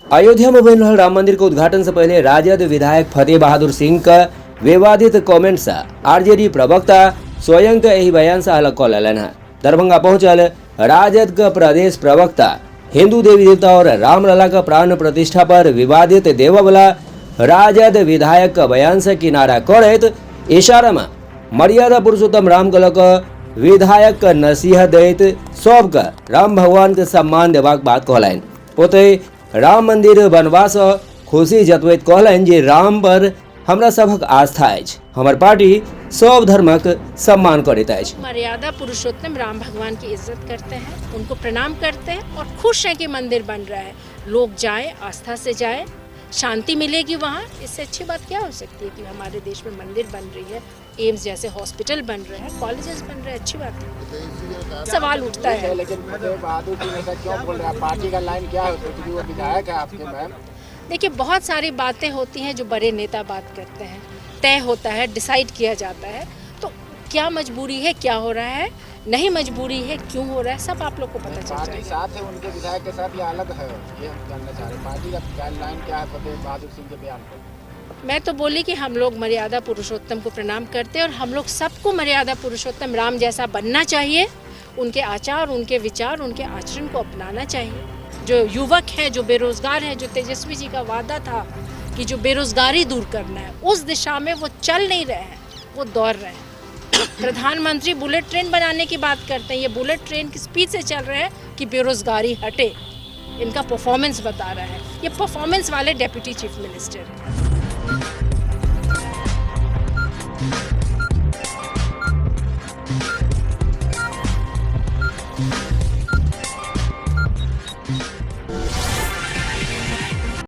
अयोध्या में बन रहा राम मंदिर के उद्घाटन से पहले राजद विधायक फतेह बहादुर सिंह का विवादित कमेंट से आरजेडी प्रवक्ता स्वयं के यही बयान से अलग कऽ लेलन है। दरभंगा पहुंचल राजद के प्रदेश प्रवक्ता हिंदू देवी देवता और रामलला का प्राण प्रतिष्ठा पर विवादित देव वाला राजद विधायक का बयान से किनारा करत इशारा में मर्यादा पुरुषोत्तम राम के लक विधायक का नसीहत दैत सबके राम भगवान के सम्मान देबाक बात कहलनि। ओतहि राम मंदिर बनवा से खुशी जतवैत कहलनि जे राम पर हमरा सबक आस्था अछि, हमर पार्टी सब धर्मक सम्मान करैत अछि। मर्यादा पुरुषोत्तम राम भगवान की इज्जत करते हैं, उनको प्रणाम करते हैं और खुश हैं कि मंदिर बन रहा है। लोग जाए, आस्था से जाए, शांति मिलेगी वहाँ। इससे अच्छी बात क्या हो सकती है कि हमारे देश में मंदिर बन रही है, एम्स जैसे हॉस्पिटल बन रहे हैं, कॉलेजेस बन रहे हैं, अच्छी बात है। सवाल उठता है लेकिन फतेह बहादुर जी ऐसा क्यों बोल रहा है? पार्टी का लाइन क्या है? क्योंकि वो विधायक है आपके मैम। देखिए, बहुत सारी बातें होती हैं जो बड़े नेता बात करते हैं, तय होता है, डिसाइड किया जाता है। तो क्या मजबूरी है, क्या हो रहा है, नहीं मजबूरी है, क्यों हो रहा है, सब आप लोग को पता चल पार्टी जाएगा। साथ है उनके विधायक के साथ या अलग है, ये हम जानना चाह रहे हैं। पार्टी का लाइन क्या है फतेह बहादुर सिंह के बयान पर? मैं तो बोली कि हम लोग मर्यादा पुरुषोत्तम को प्रणाम करते हैं और हम लोग सबको मर्यादा पुरुषोत्तम राम जैसा बनना चाहिए। उनके आचार, उनके विचार, उनके आचरण को अपनाना चाहिए। जो युवक हैं, जो बेरोजगार हैं, जो तेजस्वी जी का वादा था कि जो बेरोजगारी दूर करना है, उस दिशा में वो चल नहीं रहे हैं, वो दौड़ रहे हैं। प्रधानमंत्री बुलेट ट्रेन बनाने की बात करते हैं, ये बुलेट ट्रेन की स्पीड से चल रहे हैं कि बेरोजगारी हटे। इनका परफॉर्मेंस बता रहा है, ये परफॉर्मेंस वाले डेप्यूटी चीफ मिनिस्टर हैं।